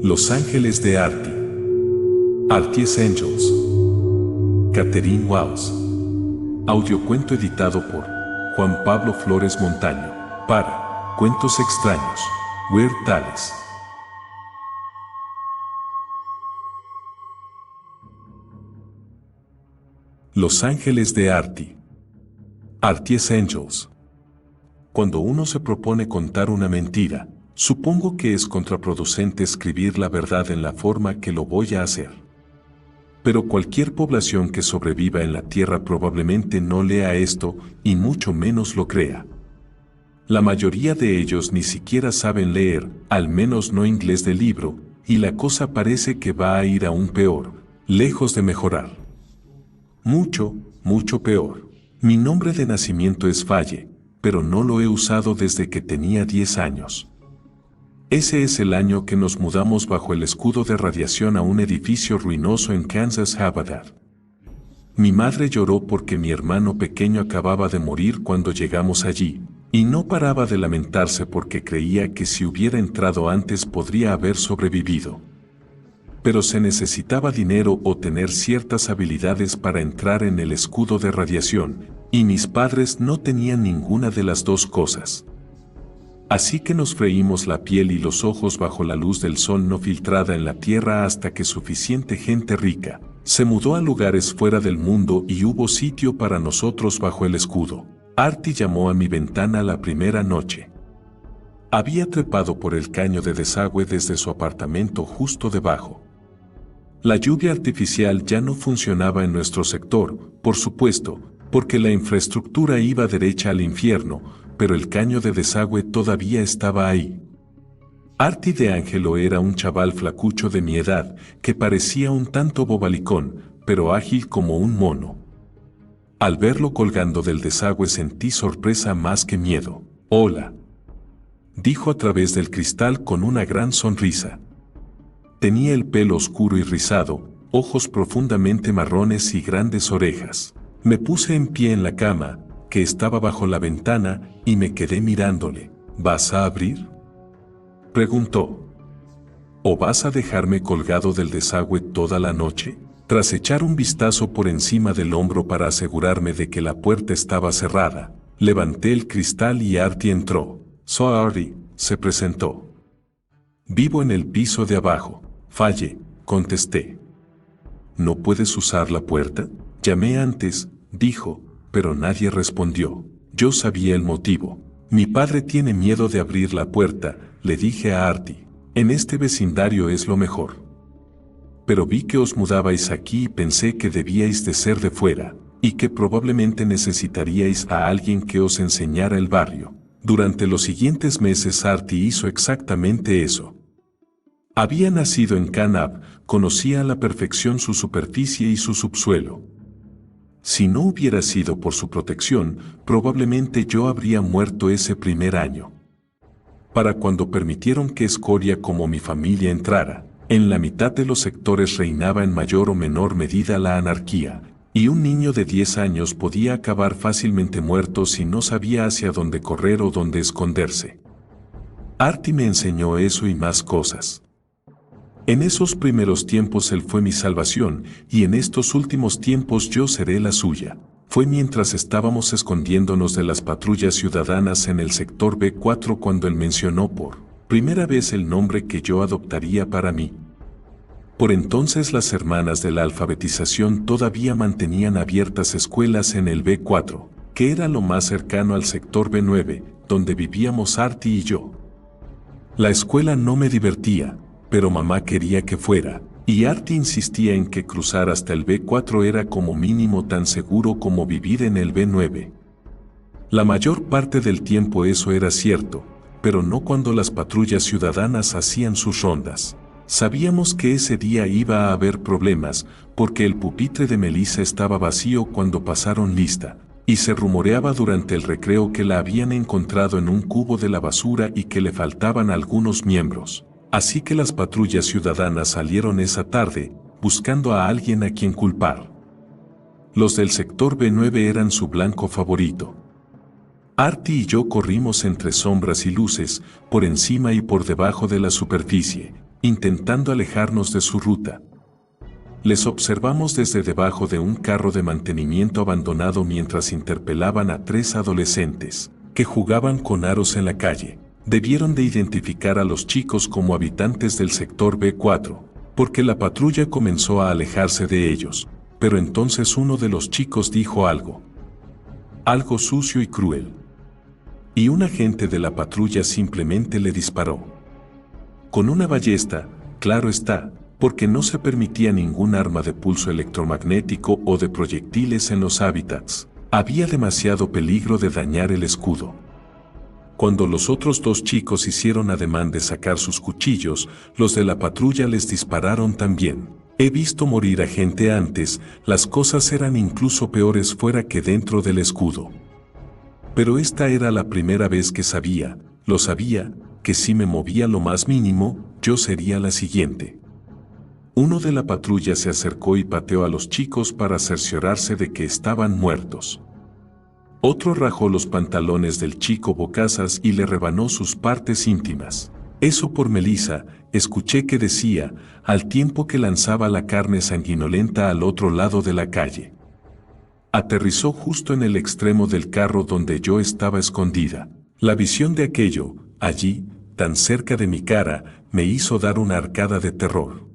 Los ángeles de Artie. Artie's Angels. Catherine Walls. Audiocuento editado por Juan Pablo Flores Montaño. Para Cuentos Extraños. Weird Tales. Los ángeles de Artie. Artie's Angels. Cuando uno se propone contar una mentira, supongo que es contraproducente escribir la verdad en la forma que lo voy a hacer. Pero cualquier población que sobreviva en la Tierra probablemente no lea esto y mucho menos lo crea. La mayoría de ellos ni siquiera saben leer, al menos no inglés de libro, y la cosa parece que va a ir aún peor, lejos de mejorar. Mucho, mucho peor. Mi nombre de nacimiento es Faye, pero no lo he usado desde que tenía 10 años. Ese es el año que nos mudamos bajo el escudo de radiación a un edificio ruinoso en Kansas, Havadad. Mi madre lloró porque mi hermano pequeño acababa de morir cuando llegamos allí, y no paraba de lamentarse porque creía que si hubiera entrado antes podría haber sobrevivido. Pero se necesitaba dinero o tener ciertas habilidades para entrar en el escudo de radiación, y mis padres no tenían ninguna de las dos cosas. Así que nos freímos la piel y los ojos bajo la luz del sol no filtrada en la tierra hasta que suficiente gente rica se mudó a lugares fuera del mundo y hubo sitio para nosotros bajo el escudo. Artie llamó a mi ventana la primera noche. Había trepado por el caño de desagüe desde su apartamento justo debajo. La lluvia artificial ya no funcionaba en nuestro sector, por supuesto, porque la infraestructura iba derecha al infierno, pero el caño de desagüe todavía estaba ahí. Artie de Angelo era un chaval flacucho de mi edad, que parecía un tanto bobalicón, pero ágil como un mono. Al verlo colgando del desagüe sentí sorpresa más que miedo. «Hola», dijo a través del cristal con una gran sonrisa. Tenía el pelo oscuro y rizado, ojos profundamente marrones y grandes orejas. Me puse en pie en la cama, que estaba bajo la ventana, y me quedé mirándole. «¿Vas a abrir?», preguntó. «¿O vas a dejarme colgado del desagüe toda la noche?». Tras echar un vistazo por encima del hombro para asegurarme de que la puerta estaba cerrada, levanté el cristal y Artie entró. «Soy Artie», se presentó. «Vivo en el piso de abajo». «Faye», contesté. «¿No puedes usar la puerta?». «Llamé antes», dijo, pero nadie respondió. Yo sabía el motivo. «Mi padre tiene miedo de abrir la puerta», le dije a Artie. «En este vecindario es lo mejor. Pero vi que os mudabais aquí y pensé que debíais de ser de fuera, y que probablemente necesitaríais a alguien que os enseñara el barrio». Durante los siguientes meses Artie hizo exactamente eso. Había nacido en Canab, conocía a la perfección su superficie y su subsuelo. Si no hubiera sido por su protección, probablemente yo habría muerto ese primer año. Para cuando permitieron que Escoria como mi familia entrara, en la mitad de los sectores reinaba en mayor o menor medida la anarquía, y un niño de 10 años podía acabar fácilmente muerto si no sabía hacia dónde correr o dónde esconderse. Artie me enseñó eso y más cosas. En esos primeros tiempos él fue mi salvación, y en estos últimos tiempos yo seré la suya. Fue mientras estábamos escondiéndonos de las patrullas ciudadanas en el sector B4 cuando él mencionó por primera vez el nombre que yo adoptaría para mí. Por entonces las hermanas de la alfabetización todavía mantenían abiertas escuelas en el B4, que era lo más cercano al sector B9, donde vivíamos Artie y yo. La escuela no me divertía, pero mamá quería que fuera, y Artie insistía en que cruzar hasta el B4 era como mínimo tan seguro como vivir en el B9. La mayor parte del tiempo eso era cierto, pero no cuando las patrullas ciudadanas hacían sus rondas. Sabíamos que ese día iba a haber problemas, porque el pupitre de Melissa estaba vacío cuando pasaron lista, y se rumoreaba durante el recreo que la habían encontrado en un cubo de la basura y que le faltaban algunos miembros. Así que las patrullas ciudadanas salieron esa tarde, buscando a alguien a quien culpar. Los del sector B9 eran su blanco favorito. Artie y yo corrimos entre sombras y luces, por encima y por debajo de la superficie, intentando alejarnos de su ruta. Les observamos desde debajo de un carro de mantenimiento abandonado mientras interpelaban a 3 adolescentes que jugaban con aros en la calle. Debieron de identificar a los chicos como habitantes del sector B4, porque la patrulla comenzó a alejarse de ellos, pero entonces uno de los chicos dijo algo sucio y cruel. Y un agente de la patrulla simplemente le disparó. Con una ballesta, claro está, porque no se permitía ningún arma de pulso electromagnético o de proyectiles en los hábitats. Había demasiado peligro de dañar el escudo. Cuando los otros 2 chicos hicieron ademán de sacar sus cuchillos, los de la patrulla les dispararon también. He visto morir a gente antes, las cosas eran incluso peores fuera que dentro del escudo. Pero esta era la primera vez que lo sabía, que si me movía lo más mínimo, yo sería la siguiente. Uno de la patrulla se acercó y pateó a los chicos para cerciorarse de que estaban muertos. Otro rajó los pantalones del chico bocazas y le rebanó sus partes íntimas. Eso por Melissa, escuché que decía, al tiempo que lanzaba la carne sanguinolenta al otro lado de la calle. Aterrizó justo en el extremo del carro donde yo estaba escondida. La visión de aquello, allí, tan cerca de mi cara, me hizo dar una arcada de terror.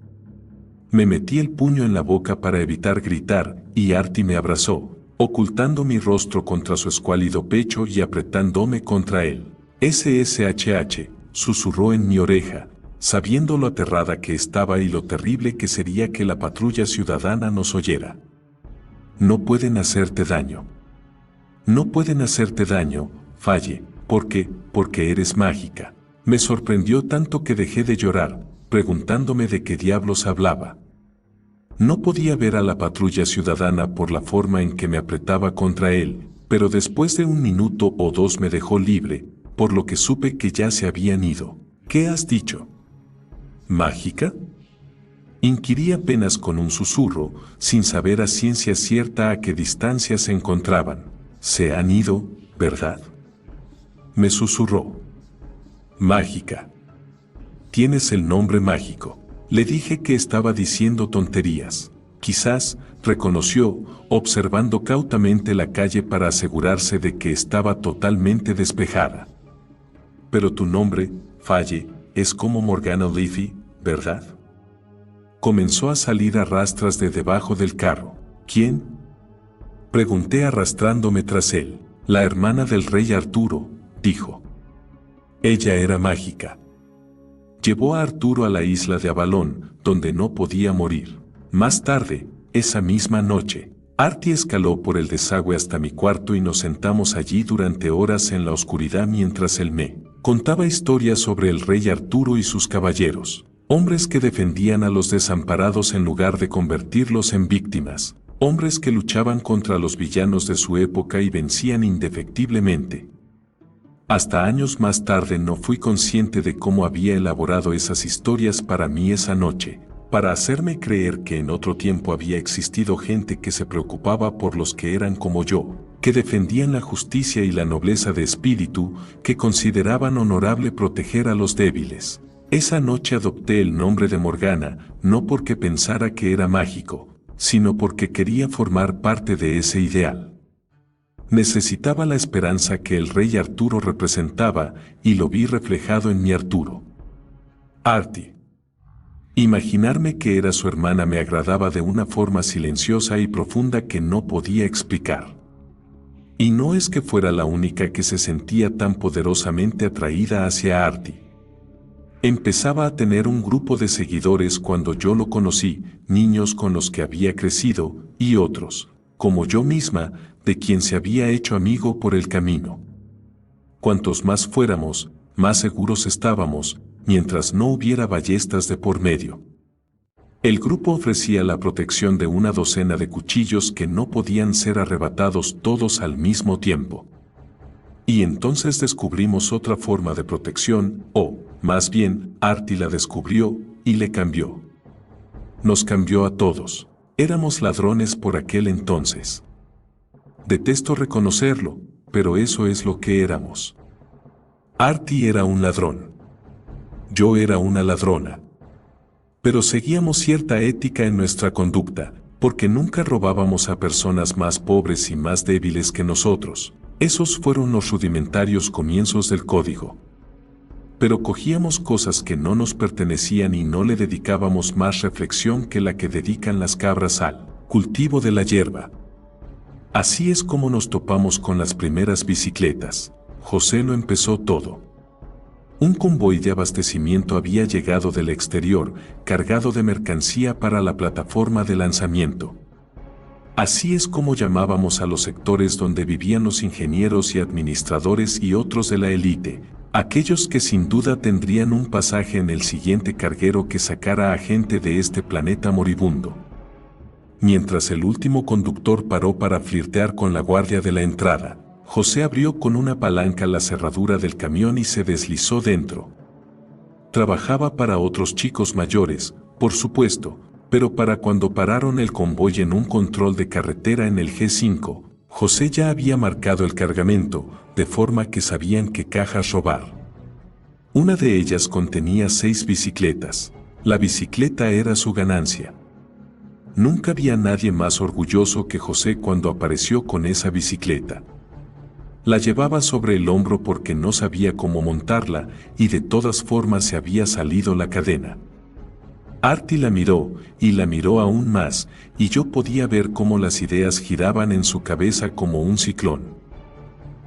Me metí el puño en la boca para evitar gritar, y Artie me abrazó, ocultando mi rostro contra su escuálido pecho y apretándome contra él. SSHH, susurró en mi oreja, sabiendo lo aterrada que estaba y lo terrible que sería que la patrulla ciudadana nos oyera. No pueden hacerte daño. No pueden hacerte daño, Faye, porque eres mágica. Me sorprendió tanto que dejé de llorar, preguntándome de qué diablos hablaba. No podía ver a la patrulla ciudadana por la forma en que me apretaba contra él, pero después de 1 minuto o 2 me dejó libre, por lo que supe que ya se habían ido. ¿Qué has dicho? ¿Mágica? Inquirí apenas con un susurro, sin saber a ciencia cierta a qué distancia se encontraban. Se han ido, ¿verdad? Me susurró. Mágica. Tienes el nombre mágico. Le dije que estaba diciendo tonterías. Quizás, reconoció, observando cautamente la calle para asegurarse de que estaba totalmente despejada. Pero tu nombre, Faye, es como Morgana Leafy, ¿verdad? Comenzó a salir a rastras de debajo del carro. ¿Quién? Pregunté arrastrándome tras él. La hermana del rey Arturo, dijo. Ella era mágica. Llevó a Arturo a la isla de Avalón, donde no podía morir. Más tarde, esa misma noche, Artie escaló por el desagüe hasta mi cuarto y nos sentamos allí durante horas en la oscuridad mientras él me contaba historias sobre el rey Arturo y sus caballeros, hombres que defendían a los desamparados en lugar de convertirlos en víctimas, hombres que luchaban contra los villanos de su época y vencían indefectiblemente. Hasta años más tarde no fui consciente de cómo había elaborado esas historias para mí esa noche, para hacerme creer que en otro tiempo había existido gente que se preocupaba por los que eran como yo, que defendían la justicia y la nobleza de espíritu, que consideraban honorable proteger a los débiles. Esa noche adopté el nombre de Morgana, no porque pensara que era mágico, sino porque quería formar parte de ese ideal. Necesitaba la esperanza que el rey Arturo representaba, y lo vi reflejado en mi Arturo. Artie. Imaginarme que era su hermana me agradaba de una forma silenciosa y profunda que no podía explicar. Y no es que fuera la única que se sentía tan poderosamente atraída hacia Artie. Empezaba a tener un grupo de seguidores cuando yo lo conocí, niños con los que había crecido, y otros, como yo misma, de quien se había hecho amigo por el camino. Cuantos más fuéramos, más seguros estábamos, mientras no hubiera ballestas de por medio. El grupo ofrecía la protección de una docena de cuchillos que no podían ser arrebatados todos al mismo tiempo. Y entonces descubrimos otra forma de protección, o, más bien, Artie la descubrió, y le cambió. Nos cambió a todos. Éramos ladrones por aquel entonces. Detesto reconocerlo, pero eso es lo que éramos. Artie era un ladrón. Yo era una ladrona. Pero seguíamos cierta ética en nuestra conducta, porque nunca robábamos a personas más pobres y más débiles que nosotros. Esos fueron los rudimentarios comienzos del código. Pero cogíamos cosas que no nos pertenecían y no le dedicábamos más reflexión que la que dedican las cabras al cultivo de la hierba. Así es como nos topamos con las primeras bicicletas. José lo empezó todo. Un convoy de abastecimiento había llegado del exterior, cargado de mercancía para la plataforma de lanzamiento. Así es como llamábamos a los sectores donde vivían los ingenieros y administradores y otros de la élite, aquellos que sin duda tendrían un pasaje en el siguiente carguero que sacara a gente de este planeta moribundo. Mientras el último conductor paró para flirtear con la guardia de la entrada, José abrió con una palanca la cerradura del camión y se deslizó dentro. Trabajaba para otros chicos mayores, por supuesto, pero para cuando pararon el convoy en un control de carretera en el G5, José ya había marcado el cargamento, de forma que sabían qué cajas robar. Una de ellas contenía 6 bicicletas. La bicicleta era su ganancia. Nunca había nadie más orgulloso que José cuando apareció con esa bicicleta. La llevaba sobre el hombro porque no sabía cómo montarla y de todas formas se había salido la cadena. Artie la miró y la miró aún más, y yo podía ver cómo las ideas giraban en su cabeza como un ciclón.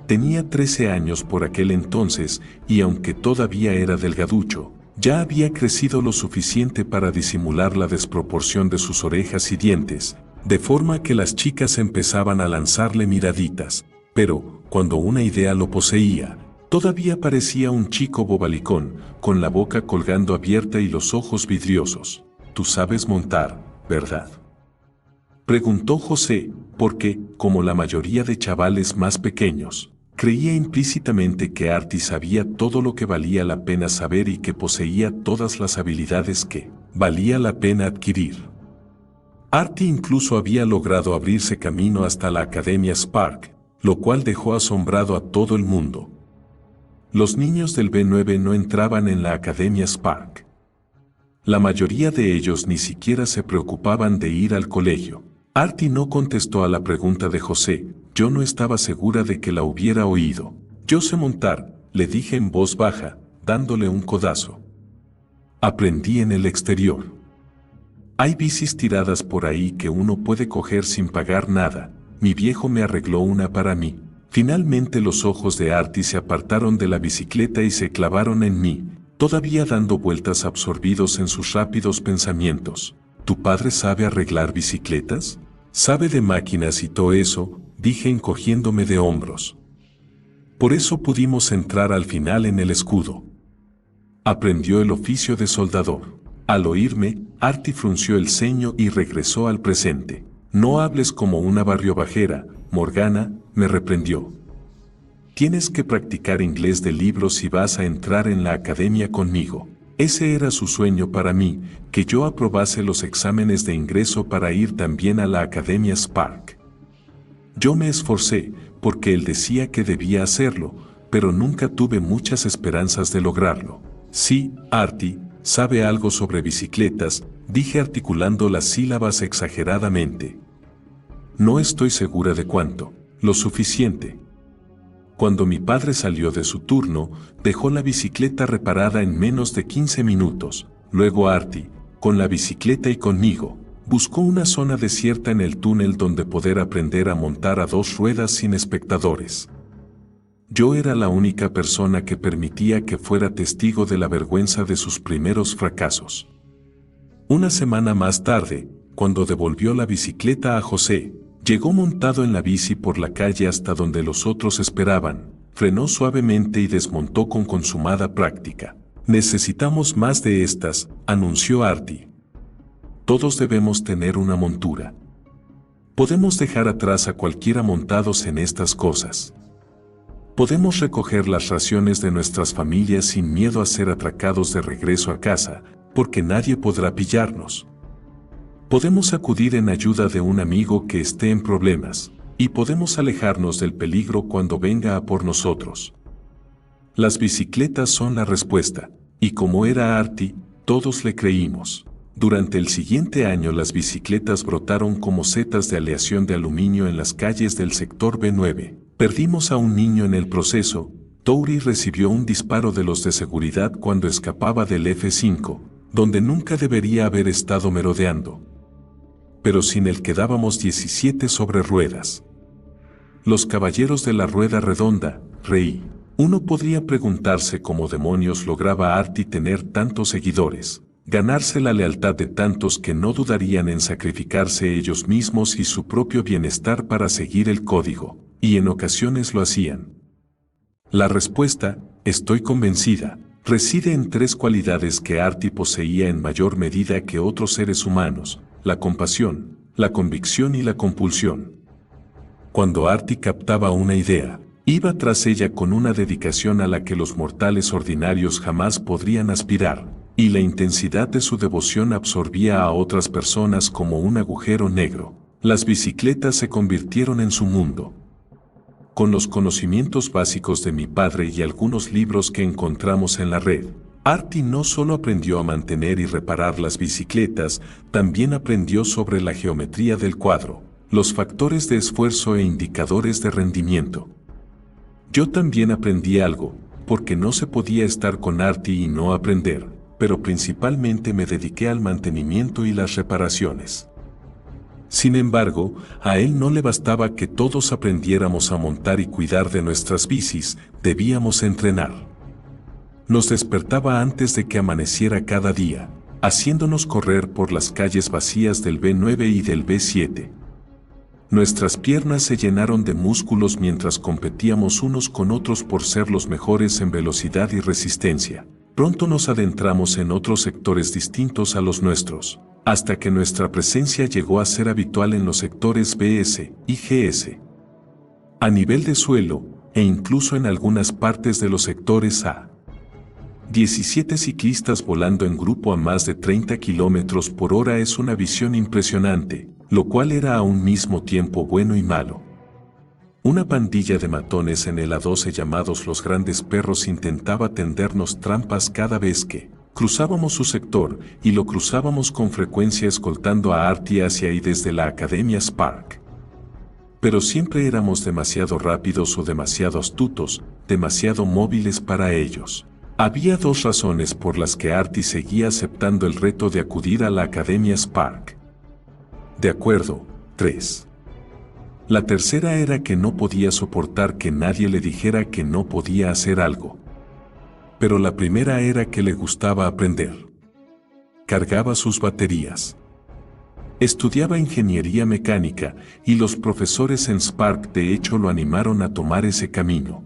Tenía 13 años por aquel entonces y aunque todavía era delgaducho, ya había crecido lo suficiente para disimular la desproporción de sus orejas y dientes, de forma que las chicas empezaban a lanzarle miraditas, pero, cuando una idea lo poseía, todavía parecía un chico bobalicón, con la boca colgando abierta y los ojos vidriosos. «Tú sabes montar, ¿verdad?», preguntó José, porque, como la mayoría de chavales más pequeños, creía implícitamente que Artie sabía todo lo que valía la pena saber y que poseía todas las habilidades que valía la pena adquirir. Artie incluso había logrado abrirse camino hasta la Academia Spark, lo cual dejó asombrado a todo el mundo. Los niños del B9 no entraban en la Academia Spark. La mayoría de ellos ni siquiera se preocupaban de ir al colegio. Artie no contestó a la pregunta de José. Yo no estaba segura de que la hubiera oído. «Yo sé montar», le dije en voz baja, dándole un codazo. «Aprendí en el exterior. Hay bicis tiradas por ahí que uno puede coger sin pagar nada. Mi viejo me arregló una para mí». Finalmente los ojos de Artie se apartaron de la bicicleta y se clavaron en mí, todavía dando vueltas absorbidos en sus rápidos pensamientos. «¿Tu padre sabe arreglar bicicletas? ¿Sabe de máquinas y todo eso?», dije encogiéndome de hombros. «Por eso pudimos entrar al final en el escudo. Aprendió el oficio de soldador». Al oírme, Artie frunció el ceño y regresó al presente. «No hables como una barriobajera, Morgana», me reprendió. «Tienes que practicar inglés de libros si vas a entrar en la academia conmigo». Ese era su sueño para mí, que yo aprobase los exámenes de ingreso para ir también a la Academia Spark. Yo me esforcé, porque él decía que debía hacerlo, pero nunca tuve muchas esperanzas de lograrlo. «Sí, Artie, sabe algo sobre bicicletas», dije articulando las sílabas exageradamente. «No estoy segura de cuánto». «Lo suficiente». Cuando mi padre salió de su turno, dejó la bicicleta reparada en menos de 15 minutos. Luego Artie, con la bicicleta y conmigo, buscó una zona desierta en el túnel donde poder aprender a montar a 2 ruedas sin espectadores. Yo era la única persona que permitía que fuera testigo de la vergüenza de sus primeros fracasos. Una semana más tarde, cuando devolvió la bicicleta a José, llegó montado en la bici por la calle hasta donde los otros esperaban, frenó suavemente y desmontó con consumada práctica. «Necesitamos más de estas», anunció Artie. «Todos debemos tener una montura. Podemos dejar atrás a cualquiera montados en estas cosas. Podemos recoger las raciones de nuestras familias sin miedo a ser atracados de regreso a casa, porque nadie podrá pillarnos. Podemos acudir en ayuda de un amigo que esté en problemas, y podemos alejarnos del peligro cuando venga a por nosotros». Las bicicletas son la respuesta, y como era Artie, todos le creímos. Durante el siguiente año las bicicletas brotaron como setas de aleación de aluminio en las calles del sector B9. Perdimos a un niño en el proceso. Touri recibió un disparo de los de seguridad cuando escapaba del F5, donde nunca debería haber estado merodeando. Pero sin él quedábamos 17 sobre ruedas. Los caballeros de la rueda redonda, reí. Uno podría preguntarse cómo demonios lograba Artie tener tantos seguidores, ganarse la lealtad de tantos que no dudarían en sacrificarse ellos mismos y su propio bienestar para seguir el código, y en ocasiones lo hacían. La respuesta, estoy convencida, reside en 3 cualidades que Artie poseía en mayor medida que otros seres humanos: la compasión, la convicción y la compulsión. Cuando Artie captaba una idea, iba tras ella con una dedicación a la que los mortales ordinarios jamás podrían aspirar, y la intensidad de su devoción absorbía a otras personas como un agujero negro. Las bicicletas se convirtieron en su mundo. Con los conocimientos básicos de mi padre y algunos libros que encontramos en la red, Artie no solo aprendió a mantener y reparar las bicicletas, también aprendió sobre la geometría del cuadro, los factores de esfuerzo e indicadores de rendimiento. Yo también aprendí algo, porque no se podía estar con Artie y no aprender, pero principalmente me dediqué al mantenimiento y las reparaciones. Sin embargo, a él no le bastaba que todos aprendiéramos a montar y cuidar de nuestras bicis, debíamos entrenar. Nos despertaba antes de que amaneciera cada día, haciéndonos correr por las calles vacías del B9 y del B7. Nuestras piernas se llenaron de músculos mientras competíamos unos con otros por ser los mejores en velocidad y resistencia. Pronto nos adentramos en otros sectores distintos a los nuestros, hasta que nuestra presencia llegó a ser habitual en los sectores BS y GS. A nivel de suelo, e incluso en algunas partes de los sectores A. 17 ciclistas volando en grupo a más de 30 km por hora es una visión impresionante, lo cual era a un mismo tiempo bueno y malo. Una pandilla de matones en el A12 llamados los Grandes Perros intentaba tendernos trampas cada vez que cruzábamos su sector, y lo cruzábamos con frecuencia escoltando a Artie hacia y desde la Academia Spark. Pero siempre éramos demasiado rápidos o demasiado astutos, demasiado móviles para ellos. Había 2 razones por las que Artie seguía aceptando el reto de acudir a la Academia Spark. De acuerdo, 3. La tercera era que no podía soportar que nadie le dijera que no podía hacer algo. Pero la primera era que le gustaba aprender. Cargaba sus baterías. Estudiaba ingeniería mecánica, y los profesores en Spark de hecho lo animaron a tomar ese camino.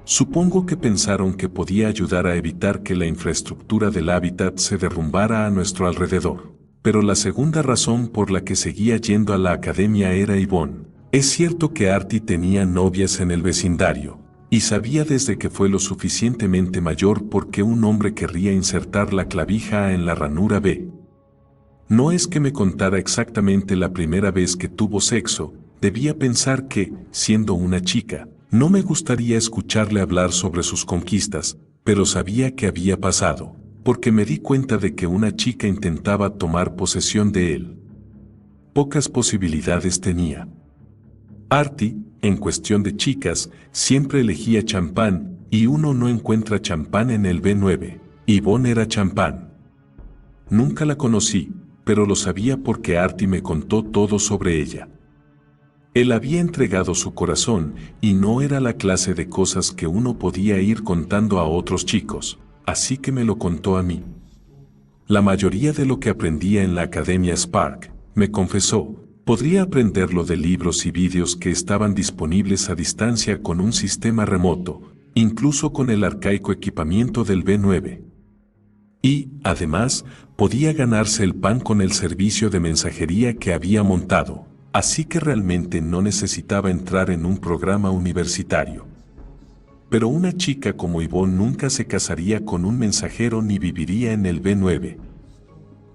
Supongo que pensaron que podía ayudar a evitar que la infraestructura del hábitat se derrumbara a nuestro alrededor. Pero la segunda razón por la que seguía yendo a la academia era Yvonne. Es cierto que Artie tenía novias en el vecindario, y sabía desde que fue lo suficientemente mayor por qué un hombre querría insertar la clavija en la ranura B. No es que me contara exactamente la primera vez que tuvo sexo, debía pensar que, siendo una chica, no me gustaría escucharle hablar sobre sus conquistas, pero sabía que había pasado, porque me di cuenta de que una chica intentaba tomar posesión de él. Pocas posibilidades tenía. Artie, en cuestión de chicas, siempre elegía champán, y uno no encuentra champán en el B9. Yvonne era champán. Nunca la conocí, pero lo sabía porque Artie me contó todo sobre ella. Él había entregado su corazón, y no era la clase de cosas que uno podía ir contando a otros chicos, así que me lo contó a mí. La mayoría de lo que aprendía en la Academia Spark, me confesó, podría aprenderlo de libros y vídeos que estaban disponibles a distancia con un sistema remoto, incluso con el arcaico equipamiento del B9. Y, además, podía ganarse el pan con el servicio de mensajería que había montado, así que realmente no necesitaba entrar en un programa universitario. Pero una chica como Yvonne nunca se casaría con un mensajero ni viviría en el B9.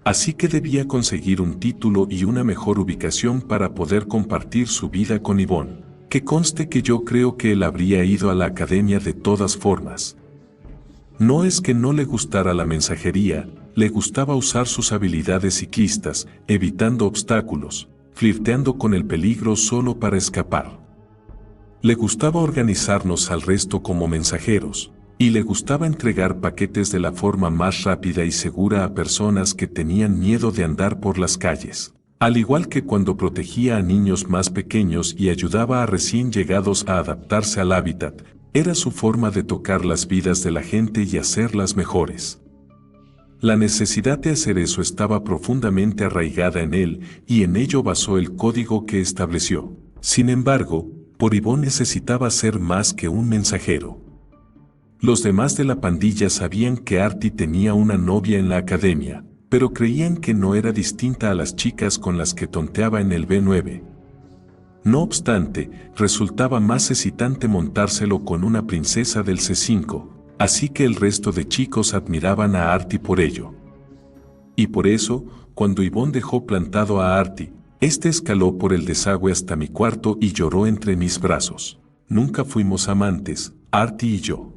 Así que debía conseguir un título y una mejor ubicación para poder compartir su vida con Yvonne, que conste que yo creo que él habría ido a la academia de todas formas. No es que no le gustara la mensajería, le gustaba usar sus habilidades ciclistas, evitando obstáculos, flirteando con el peligro solo para escapar. Le gustaba organizarnos al resto como mensajeros, y le gustaba entregar paquetes de la forma más rápida y segura a personas que tenían miedo de andar por las calles. Al igual que cuando protegía a niños más pequeños y ayudaba a recién llegados a adaptarse al hábitat, era su forma de tocar las vidas de la gente y hacerlas mejores. La necesidad de hacer eso estaba profundamente arraigada en él y en ello basó el código que estableció. Sin embargo, por Yvonne necesitaba ser más que un mensajero. Los demás de la pandilla sabían que Artie tenía una novia en la academia, pero creían que no era distinta a las chicas con las que tonteaba en el B9. No obstante, resultaba más excitante montárselo con una princesa del C5, así que el resto de chicos admiraban a Artie por ello. Y por eso, cuando Yvonne dejó plantado a Artie, este escaló por el desagüe hasta mi cuarto y lloró entre mis brazos. Nunca fuimos amantes, Artie y yo.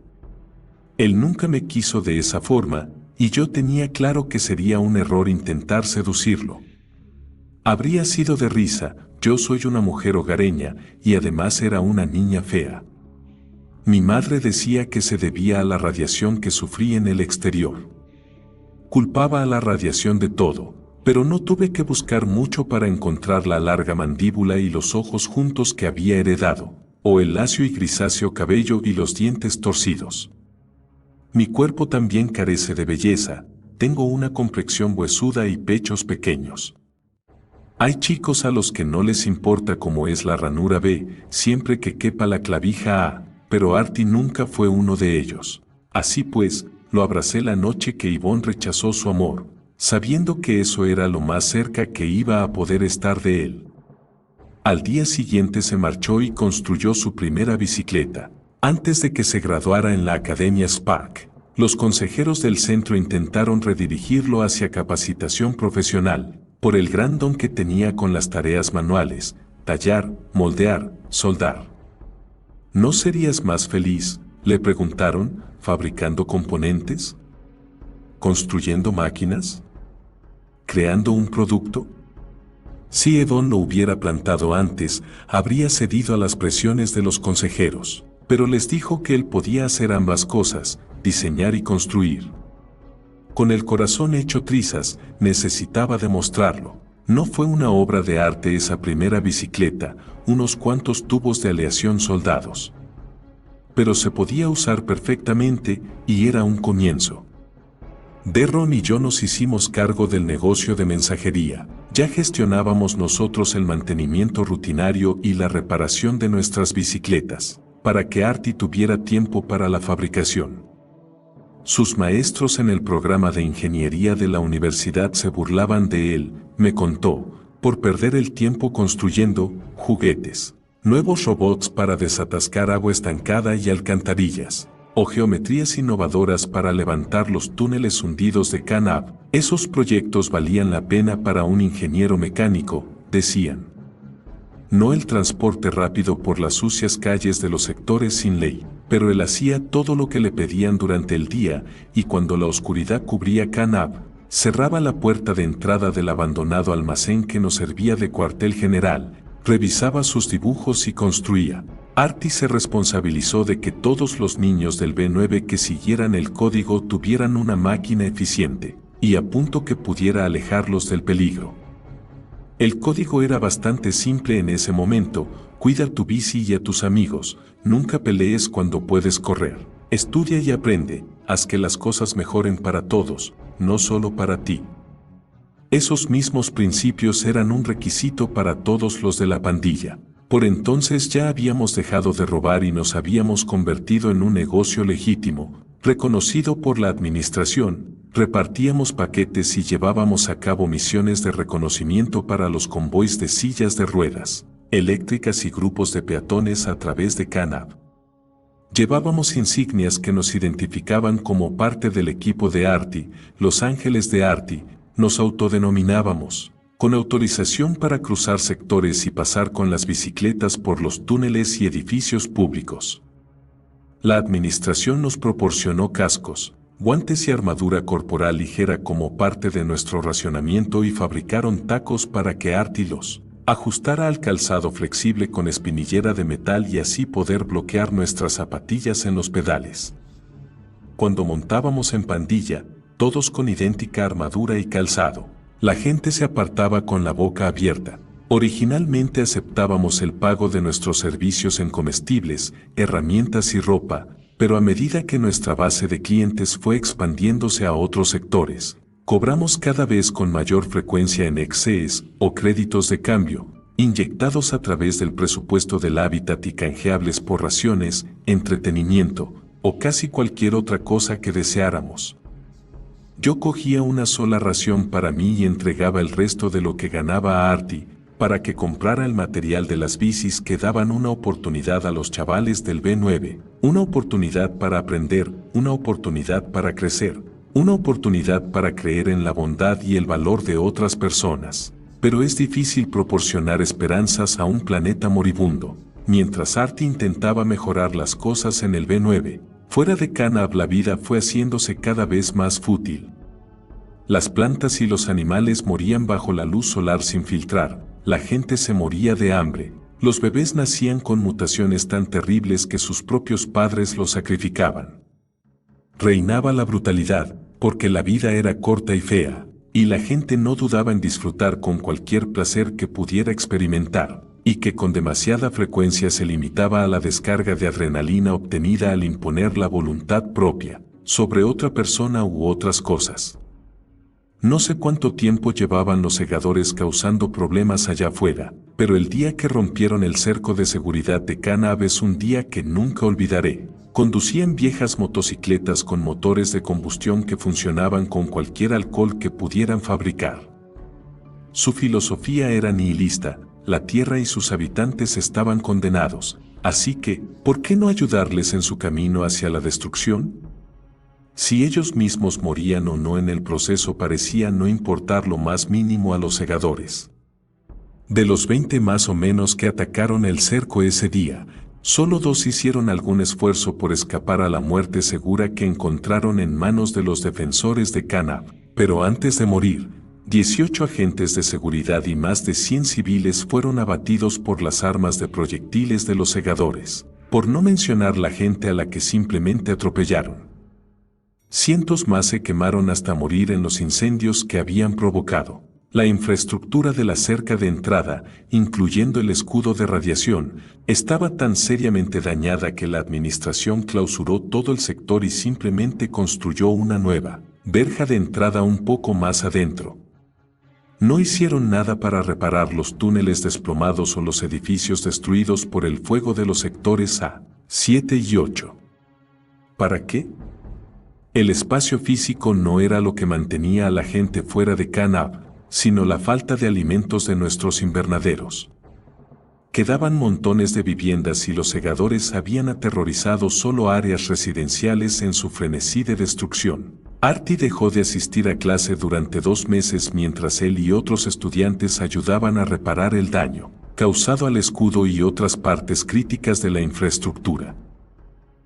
Él nunca me quiso de esa forma, y yo tenía claro que sería un error intentar seducirlo. Habría sido de risa, yo soy una mujer hogareña, y además era una niña fea. Mi madre decía que se debía a la radiación que sufrí en el exterior. Culpaba a la radiación de todo, pero no tuve que buscar mucho para encontrar la larga mandíbula y los ojos juntos que había heredado, o el lacio y grisáceo cabello y los dientes torcidos. Mi cuerpo también carece de belleza, tengo una complexión huesuda y pechos pequeños. Hay chicos a los que no les importa cómo es la ranura B, siempre que quepa la clavija A, pero Artie nunca fue uno de ellos. Así pues, lo abracé la noche que Yvonne rechazó su amor, sabiendo que eso era lo más cerca que iba a poder estar de él. Al día siguiente se marchó y construyó su primera bicicleta. Antes de que se graduara en la Academia Spark, los consejeros del centro intentaron redirigirlo hacia capacitación profesional, por el gran don que tenía con las tareas manuales, tallar, moldear, soldar. ¿No serías más feliz?, le preguntaron, fabricando componentes, construyendo máquinas, creando un producto. Si Yvonne lo hubiera plantado antes, habría cedido a las presiones de los consejeros, pero les dijo que él podía hacer ambas cosas, diseñar y construir. Con el corazón hecho trizas, necesitaba demostrarlo. No fue una obra de arte esa primera bicicleta, unos cuantos tubos de aleación soldados. Pero se podía usar perfectamente y era un comienzo. Derron y yo nos hicimos cargo del negocio de mensajería. Ya gestionábamos nosotros el mantenimiento rutinario y la reparación de nuestras bicicletas, para que Artie tuviera tiempo para la fabricación. Sus maestros en el programa de ingeniería de la universidad se burlaban de él, me contó, por perder el tiempo construyendo juguetes, nuevos robots para desatascar agua estancada y alcantarillas, o geometrías innovadoras para levantar los túneles hundidos de Kanab. Esos proyectos valían la pena para un ingeniero mecánico, decían. No el transporte rápido por las sucias calles de los sectores sin ley, pero él hacía todo lo que le pedían durante el día, y cuando la oscuridad cubría Kanab, cerraba la puerta de entrada del abandonado almacén que nos servía de cuartel general, revisaba sus dibujos y construía. Artie se responsabilizó de que todos los niños del B9 que siguieran el código tuvieran una máquina eficiente, y a punto que pudiera alejarlos del peligro. El código era bastante simple en ese momento: cuida tu bici y a tus amigos, nunca pelees cuando puedes correr, estudia y aprende, haz que las cosas mejoren para todos, no solo para ti. Esos mismos principios eran un requisito para todos los de la pandilla. Por entonces ya habíamos dejado de robar y nos habíamos convertido en un negocio legítimo, reconocido por la administración. Repartíamos paquetes y llevábamos a cabo misiones de reconocimiento para los convoys de sillas de ruedas, eléctricas y grupos de peatones a través de Kanab. Llevábamos insignias que nos identificaban como parte del equipo de Artie, Los Ángeles de Artie. Nos autodenominábamos, con autorización para cruzar sectores y pasar con las bicicletas por los túneles y edificios públicos. La administración nos proporcionó cascos, guantes y armadura corporal ligera como parte de nuestro racionamiento y fabricaron tacos para que Artie los ajustara al calzado flexible con espinillera de metal y así poder bloquear nuestras zapatillas en los pedales. Cuando montábamos en pandilla, todos con idéntica armadura y calzado, la gente se apartaba con la boca abierta. Originalmente aceptábamos el pago de nuestros servicios en comestibles, herramientas y ropa, pero a medida que nuestra base de clientes fue expandiéndose a otros sectores, cobramos cada vez con mayor frecuencia en excees o créditos de cambio, inyectados a través del presupuesto del hábitat y canjeables por raciones, entretenimiento o casi cualquier otra cosa que deseáramos. Yo cogía una sola ración para mí y entregaba el resto de lo que ganaba a Artie, para que comprara el material de las bicis que daban una oportunidad a los chavales del B9, una oportunidad para aprender, una oportunidad para crecer, una oportunidad para creer en la bondad y el valor de otras personas. Pero es difícil proporcionar esperanzas a un planeta moribundo. Mientras Artie intentaba mejorar las cosas en el B9, fuera de Kanab la vida fue haciéndose cada vez más fútil. Las plantas y los animales morían bajo la luz solar sin filtrar, la gente se moría de hambre, los bebés nacían con mutaciones tan terribles que sus propios padres los sacrificaban. Reinaba la brutalidad, porque la vida era corta y fea, y la gente no dudaba en disfrutar con cualquier placer que pudiera experimentar, y que con demasiada frecuencia se limitaba a la descarga de adrenalina obtenida al imponer la voluntad propia sobre otra persona u otras cosas. No sé cuánto tiempo llevaban los segadores causando problemas allá afuera, pero el día que rompieron el cerco de seguridad de Kanab es un día que nunca olvidaré. Conducían viejas motocicletas con motores de combustión que funcionaban con cualquier alcohol que pudieran fabricar. Su filosofía era nihilista, la tierra y sus habitantes estaban condenados, así que, ¿por qué no ayudarles en su camino hacia la destrucción? Si ellos mismos morían o no en el proceso parecía no importar lo más mínimo a los segadores. De los 20 más o menos que atacaron el cerco ese día, solo 2 hicieron algún esfuerzo por escapar a la muerte segura que encontraron en manos de los defensores de Kanab. Pero antes de morir, 18 agentes de seguridad y más de 100 civiles fueron abatidos por las armas de proyectiles de los segadores, por no mencionar la gente a la que simplemente atropellaron. Cientos más se quemaron hasta morir en los incendios que habían provocado. La infraestructura de la cerca de entrada, incluyendo el escudo de radiación, estaba tan seriamente dañada que la administración clausuró todo el sector y simplemente construyó una nueva verja de entrada un poco más adentro. No hicieron nada para reparar los túneles desplomados o los edificios destruidos por el fuego de los sectores A, 7 y 8. ¿Para qué? El espacio físico no era lo que mantenía a la gente fuera de Kanab, sino la falta de alimentos de nuestros invernaderos. Quedaban montones de viviendas y los segadores habían aterrorizado solo áreas residenciales en su frenesí de destrucción. Artie dejó de asistir a clase durante 2 meses mientras él y otros estudiantes ayudaban a reparar el daño causado al escudo y otras partes críticas de la infraestructura.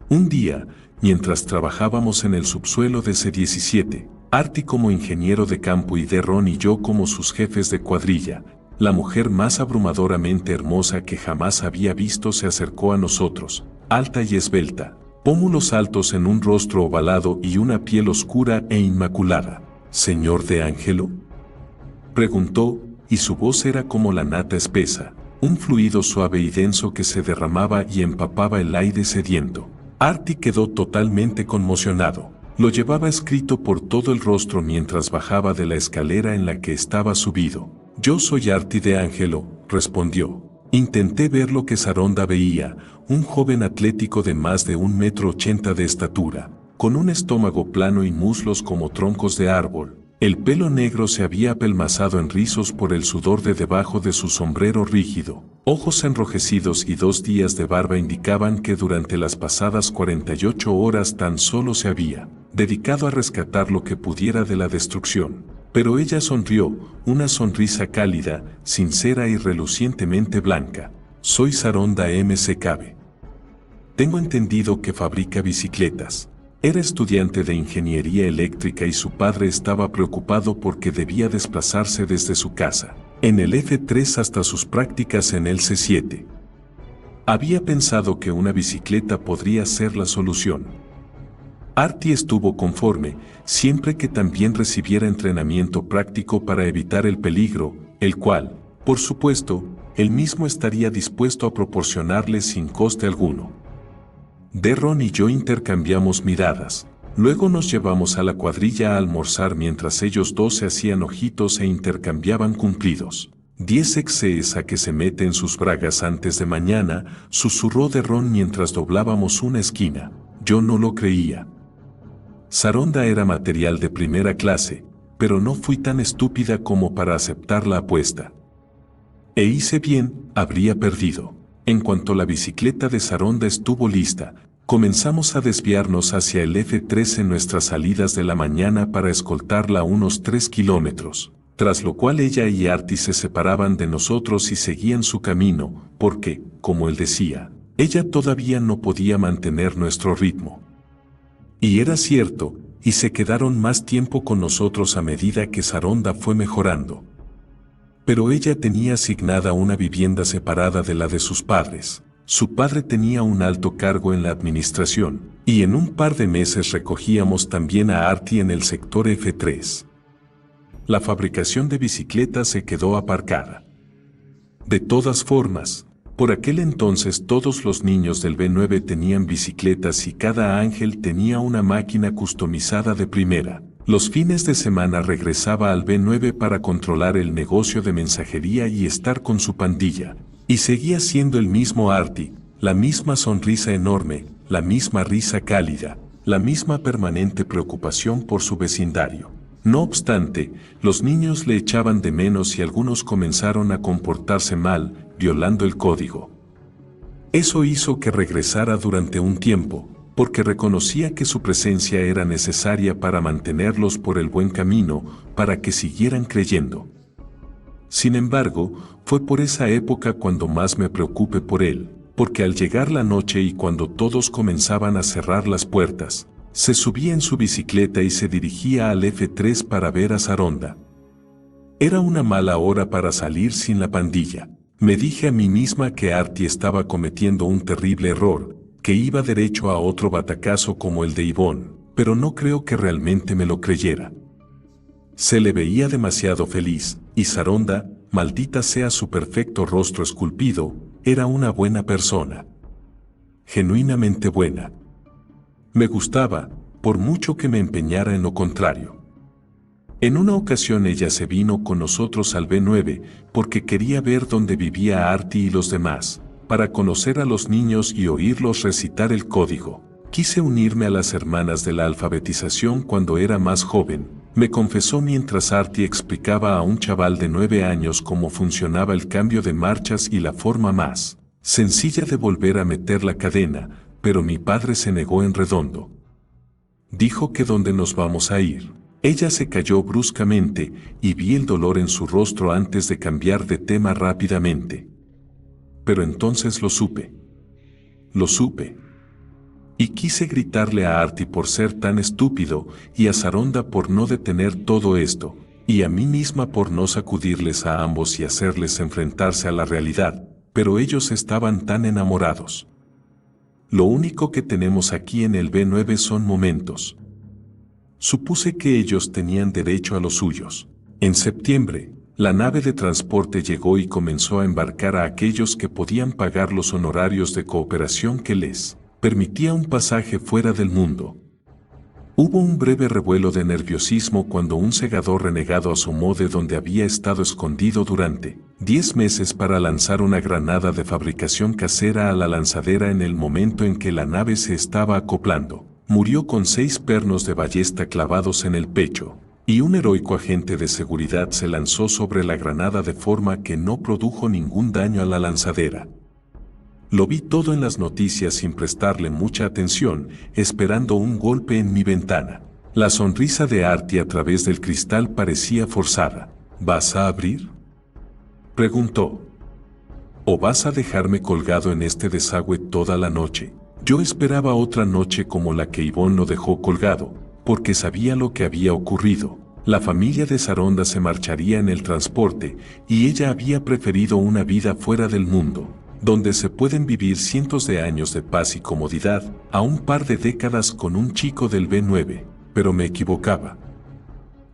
Un día, mientras trabajábamos en el subsuelo de C-17, Artie como ingeniero de campo y Ron y yo como sus jefes de cuadrilla, la mujer más abrumadoramente hermosa que jamás había visto se acercó a nosotros, alta y esbelta, pómulos altos en un rostro ovalado y una piel oscura e inmaculada. ¿Señor de Angelo?, preguntó, y su voz era como la nata espesa, un fluido suave y denso que se derramaba y empapaba el aire sediento. Artie quedó totalmente conmocionado. Lo llevaba escrito por todo el rostro mientras bajaba de la escalera en la que estaba subido. Yo soy Artie de Angelo, respondió. Intenté ver lo que Saronda veía, un joven atlético de más de 1,80 m de estatura, con un estómago plano y muslos como troncos de árbol. El pelo negro se había apelmazado en rizos por el sudor de debajo de su sombrero rígido. Ojos enrojecidos y 2 días de barba indicaban que durante las pasadas 48 horas tan solo se había dedicado a rescatar lo que pudiera de la destrucción. Pero ella sonrió, una sonrisa cálida, sincera y relucientemente blanca. Soy Saronda McCabe. Tengo entendido que fabrica bicicletas. Era estudiante de ingeniería eléctrica y su padre estaba preocupado porque debía desplazarse desde su casa, en el F3 hasta sus prácticas en el C7. Había pensado que una bicicleta podría ser la solución. Artie estuvo conforme, siempre que también recibiera entrenamiento práctico para evitar el peligro, el cual, por supuesto, él mismo estaría dispuesto a proporcionarle sin coste alguno. Ron y yo intercambiamos miradas. Luego nos llevamos a la cuadrilla a almorzar mientras ellos dos se hacían ojitos e intercambiaban cumplidos. 10 exes a que se mete en sus bragas antes de mañana, susurró Ron mientras doblábamos una esquina. Yo no lo creía. Saronda era material de primera clase, pero no fui tan estúpida como para aceptar la apuesta. E hice bien, habría perdido. En cuanto la bicicleta de Saronda estuvo lista, comenzamos a desviarnos hacia el F3 en nuestras salidas de la mañana para escoltarla unos 3 kilómetros, tras lo cual ella y Artie se separaban de nosotros y seguían su camino, porque, como él decía, ella todavía no podía mantener nuestro ritmo. Y era cierto, y se quedaron más tiempo con nosotros a medida que Saronda fue mejorando. Pero ella tenía asignada una vivienda separada de la de sus padres. Su padre tenía un alto cargo en la administración, y en un par de meses recogíamos también a Artie en el sector F3. La fabricación de bicicletas se quedó aparcada. De todas formas, por aquel entonces todos los niños del B9 tenían bicicletas y cada ángel tenía una máquina customizada de primera. Los fines de semana regresaba al B9 para controlar el negocio de mensajería y estar con su pandilla. Y seguía siendo el mismo Artie, la misma sonrisa enorme, la misma risa cálida, la misma permanente preocupación por su vecindario. No obstante, los niños le echaban de menos y algunos comenzaron a comportarse mal, violando el código. Eso hizo que regresara durante un tiempo, porque reconocía que su presencia era necesaria para mantenerlos por el buen camino, para que siguieran creyendo. Sin embargo, fue por esa época cuando más me preocupé por él, porque al llegar la noche y cuando todos comenzaban a cerrar las puertas, se subía en su bicicleta y se dirigía al F3 para ver a Saronda. Era una mala hora para salir sin la pandilla. Me dije a mí misma que Artie estaba cometiendo un terrible error, que iba derecho a otro batacazo como el de Yvonne, pero no creo que realmente me lo creyera. Se le veía demasiado feliz, y Saronda, maldita sea su perfecto rostro esculpido, era una buena persona. Genuinamente buena. Me gustaba, por mucho que me empeñara en lo contrario. En una ocasión ella se vino con nosotros al B9 porque quería ver dónde vivía Artie y los demás, para conocer a los niños y oírlos recitar el código. Quise unirme a las hermanas de la alfabetización cuando era más joven, me confesó mientras Artie explicaba a un chaval de 9 años cómo funcionaba el cambio de marchas y la forma más sencilla de volver a meter la cadena, pero mi padre se negó en redondo. Dijo que ¿dónde nos vamos a ir? Ella se calló bruscamente y vi el dolor en su rostro antes de cambiar de tema rápidamente. Pero entonces lo supe. Lo supe. Y quise gritarle a Artie por ser tan estúpido y a Saronda por no detener todo esto, y a mí misma por no sacudirles a ambos y hacerles enfrentarse a la realidad, pero ellos estaban tan enamorados. Lo único que tenemos aquí en el B9 son momentos. Supuse que ellos tenían derecho a los suyos. En septiembre, la nave de transporte llegó y comenzó a embarcar a aquellos que podían pagar los honorarios de cooperación que les permitía un pasaje fuera del mundo. Hubo un breve revuelo de nerviosismo cuando un segador renegado asomó de donde había estado escondido durante 10 meses para lanzar una granada de fabricación casera a la lanzadera en el momento en que la nave se estaba acoplando. Murió con 6 pernos de ballesta clavados en el pecho, y un heroico agente de seguridad se lanzó sobre la granada de forma que no produjo ningún daño a la lanzadera. Lo vi todo en las noticias sin prestarle mucha atención, esperando un golpe en mi ventana. La sonrisa de Artie a través del cristal parecía forzada. ¿Vas a abrir?, preguntó. ¿O vas a dejarme colgado en este desagüe toda la noche? Yo esperaba otra noche como la que Ivonne lo dejó colgado, porque sabía lo que había ocurrido. La familia de Saronda se marcharía en el transporte y ella había preferido una vida fuera del mundo, donde se pueden vivir cientos de años de paz y comodidad, a un par de décadas con un chico del B9, pero me equivocaba.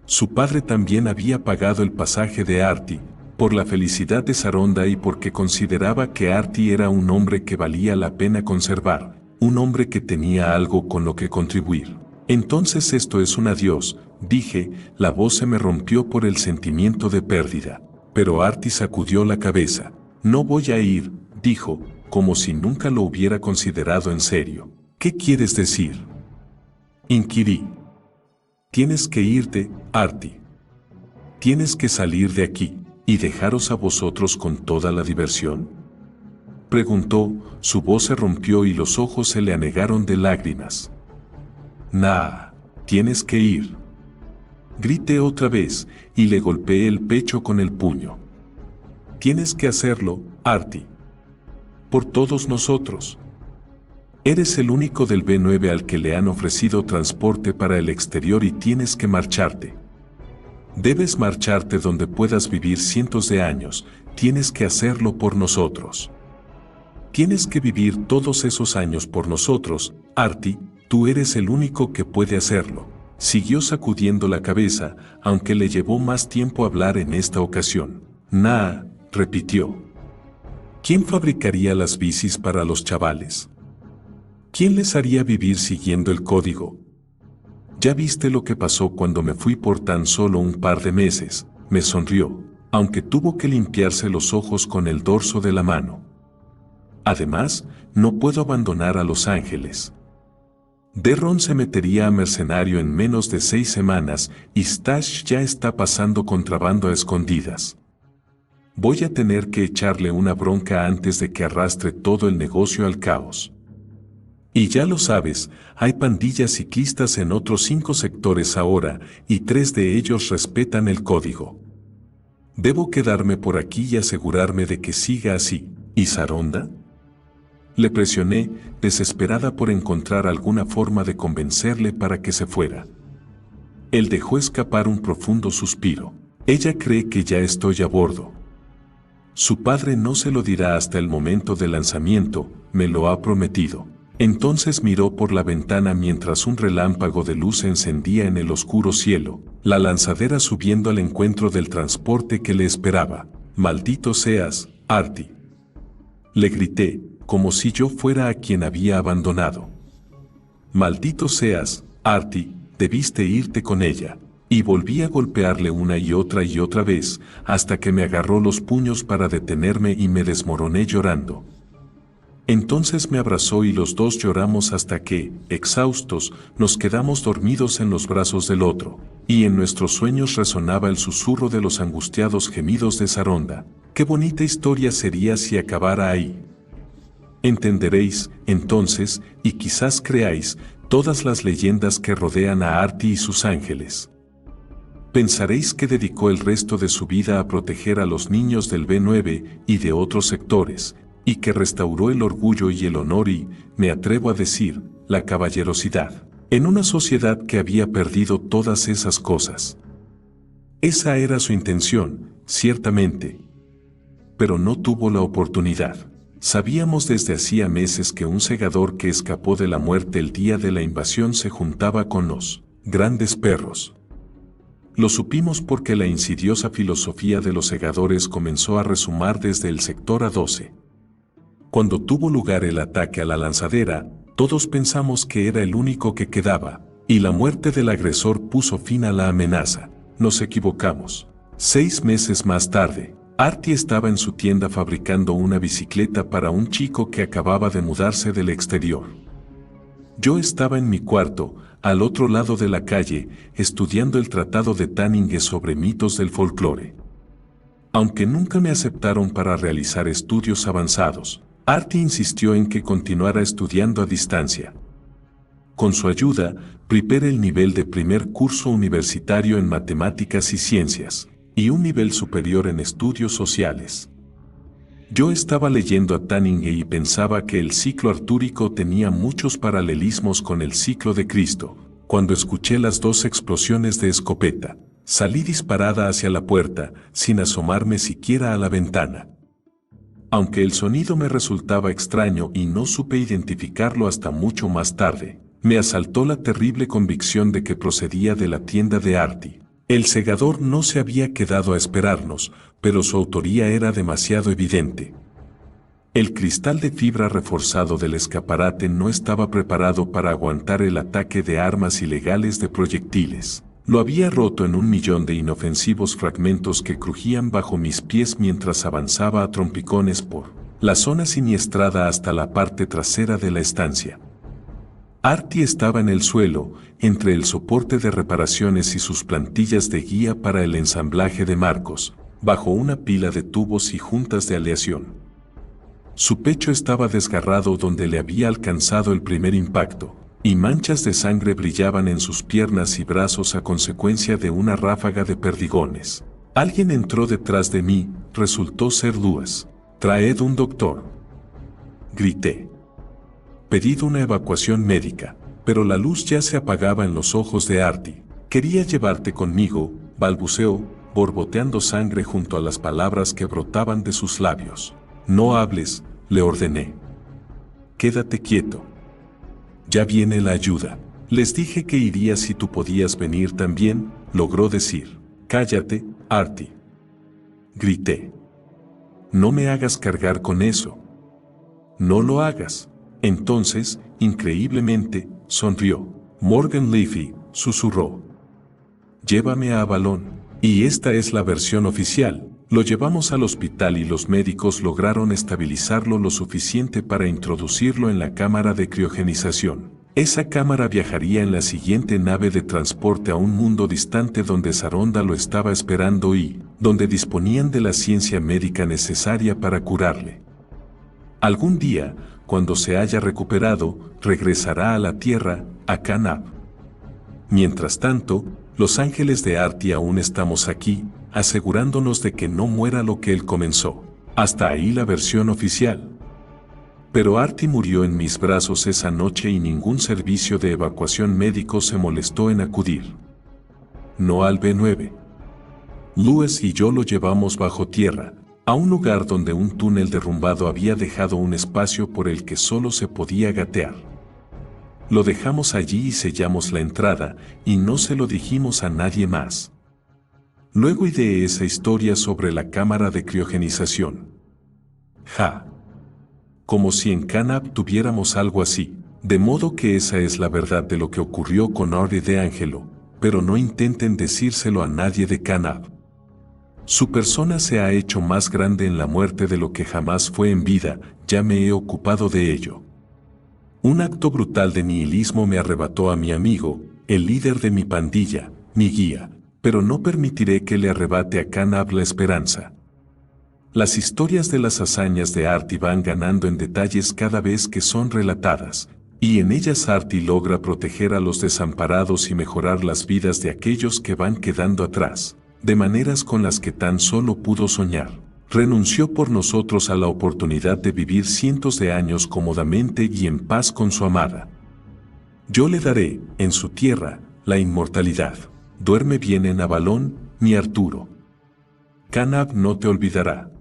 Su padre también había pagado el pasaje de Artie, por la felicidad de Saronda y porque consideraba que Artie era un hombre que valía la pena conservar, un hombre que tenía algo con lo que contribuir. Entonces esto es un adiós, dije, la voz se me rompió por el sentimiento de pérdida. Pero Artie sacudió la cabeza. No voy a ir, dijo, como si nunca lo hubiera considerado en serio. ¿Qué quieres decir? Inquirí. Tienes que irte, Artie. Tienes que salir de aquí, y dejaros a vosotros con toda la diversión. Preguntó, su voz se rompió y los ojos se le anegaron de lágrimas. Nah, tienes que ir. Grité otra vez, y le golpeé el pecho con el puño. Tienes que hacerlo, Artie. Por todos nosotros. Eres el único del B9 al que le han ofrecido transporte para el exterior y tienes que marcharte. Debes marcharte donde puedas vivir cientos de años, tienes que hacerlo por nosotros. Tienes que vivir todos esos años por nosotros, Artie, tú eres el único que puede hacerlo. Siguió sacudiendo la cabeza, aunque le llevó más tiempo hablar en esta ocasión. Nah, repitió. ¿Quién fabricaría las bicis para los chavales? ¿Quién les haría vivir siguiendo el código? Ya viste lo que pasó cuando me fui por tan solo un par de meses, me sonrió, aunque tuvo que limpiarse los ojos con el dorso de la mano. Además, no puedo abandonar a Los Ángeles. Derron se metería a mercenario en menos de 6 semanas y Stash ya está pasando contrabando a escondidas. Voy a tener que echarle una bronca antes de que arrastre todo el negocio al caos. Y ya lo sabes, hay pandillas ciclistas en otros 5 sectores ahora, y 3 de ellos respetan el código. Debo quedarme por aquí y asegurarme de que siga así. ¿Y Saronda? Le presioné, desesperada por encontrar alguna forma de convencerle para que se fuera. Él dejó escapar un profundo suspiro. Ella cree que ya estoy a bordo. Su padre no se lo dirá hasta el momento del lanzamiento, me lo ha prometido. Entonces miró por la ventana mientras un relámpago de luz se encendía en el oscuro cielo, la lanzadera subiendo al encuentro del transporte que le esperaba. Maldito seas, Artie. Le grité, como si yo fuera a quien había abandonado. Maldito seas, Artie, debiste irte con ella. Y volví a golpearle una y otra vez, hasta que me agarró los puños para detenerme y me desmoroné llorando. Entonces me abrazó y los dos lloramos hasta que, exhaustos, nos quedamos dormidos en los brazos del otro, y en nuestros sueños resonaba el susurro de los angustiados gemidos de Saronda. Qué bonita historia sería si acabara ahí. Entenderéis, entonces, y quizás creáis, todas las leyendas que rodean a Artie y sus ángeles. Pensaréis que dedicó el resto de su vida a proteger a los niños del B9 y de otros sectores, y que restauró el orgullo y el honor y, me atrevo a decir, la caballerosidad, en una sociedad que había perdido todas esas cosas. Esa era su intención, ciertamente. Pero no tuvo la oportunidad. Sabíamos desde hacía meses que un segador que escapó de la muerte el día de la invasión se juntaba con los grandes perros. Lo supimos porque la insidiosa filosofía de los segadores comenzó a resumar desde el sector A12. Cuando tuvo lugar el ataque a la lanzadera, todos pensamos que era el único que quedaba, y la muerte del agresor puso fin a la amenaza. Nos equivocamos. 6 meses más tarde, Artie estaba en su tienda fabricando una bicicleta para un chico que acababa de mudarse del exterior. Yo estaba en mi cuarto, al otro lado de la calle, estudiando el tratado de Tanninge sobre mitos del folclore. Aunque nunca me aceptaron para realizar estudios avanzados, Artie insistió en que continuara estudiando a distancia. Con su ayuda, preparé el nivel de primer curso universitario en matemáticas y ciencias, y un nivel superior en estudios sociales. Yo estaba leyendo a Tanninge y pensaba que el ciclo artúrico tenía muchos paralelismos con el ciclo de Cristo. Cuando escuché las dos explosiones de escopeta, salí disparada hacia la puerta, sin asomarme siquiera a la ventana. Aunque el sonido me resultaba extraño y no supe identificarlo hasta mucho más tarde, me asaltó la terrible convicción de que procedía de la tienda de Artie. El segador no se había quedado a esperarnos, pero su autoría era demasiado evidente. El cristal de fibra reforzado del escaparate no estaba preparado para aguantar el ataque de armas ilegales de proyectiles. Lo había roto en 1.000.000 de inofensivos fragmentos que crujían bajo mis pies mientras avanzaba a trompicones por la zona siniestrada hasta la parte trasera de la estancia. Artie estaba en el suelo, entre el soporte de reparaciones y sus plantillas de guía para el ensamblaje de marcos, bajo una pila de tubos y juntas de aleación. Su pecho estaba desgarrado donde le había alcanzado el primer impacto, y manchas de sangre brillaban en sus piernas y brazos a consecuencia de una ráfaga de perdigones. Alguien entró detrás de mí, resultó ser Lewis. «Traed un doctor», grité. Pedid una evacuación médica, pero la luz ya se apagaba en los ojos de Artie. «Quería llevarte conmigo», balbuceó, borboteando sangre junto a las palabras que brotaban de sus labios. «No hables», le ordené. «Quédate quieto. Ya viene la ayuda». «Les dije que iría si tú podías venir también», logró decir. «Cállate, Artie», grité. «No me hagas cargar con eso». «No lo hagas». Entonces, increíblemente, sonrió. Morgan Leafy, susurró. «Llévame a Avalon». Y esta es la versión oficial. Lo llevamos al hospital y los médicos lograron estabilizarlo lo suficiente para introducirlo en la cámara de criogenización. Esa cámara viajaría en la siguiente nave de transporte a un mundo distante donde Saronda lo estaba esperando y donde disponían de la ciencia médica necesaria para curarle. Algún día, cuando se haya recuperado, regresará a la Tierra, a Kanab. Mientras tanto, los ángeles de Artie aún estamos aquí, asegurándonos de que no muera lo que él comenzó. Hasta ahí la versión oficial. Pero Artie murió en mis brazos esa noche y ningún servicio de evacuación médico se molestó en acudir. No al B9. Lewis y yo lo llevamos bajo tierra, a un lugar donde un túnel derrumbado había dejado un espacio por el que solo se podía gatear. Lo dejamos allí y sellamos la entrada, y no se lo dijimos a nadie más. Luego ideé esa historia sobre la cámara de criogenización. Ja. Como si en Kanab tuviéramos algo así, de modo que esa es la verdad de lo que ocurrió con Artie de Angelo, pero no intenten decírselo a nadie de Kanab. Su persona se ha hecho más grande en la muerte de lo que jamás fue en vida, ya me he ocupado de ello. Un acto brutal de nihilismo me arrebató a mi amigo, el líder de mi pandilla, mi guía, pero no permitiré que le arrebate a Kanab la esperanza. Las historias de las hazañas de Artie van ganando en detalles cada vez que son relatadas, y en ellas Artie logra proteger a los desamparados y mejorar las vidas de aquellos que van quedando atrás, de maneras con las que tan solo pudo soñar. Renunció por nosotros a la oportunidad de vivir cientos de años cómodamente y en paz con su amada. Yo le daré, en su tierra, la inmortalidad. Duerme bien en Avalon, mi Arturo. Kanab no te olvidará.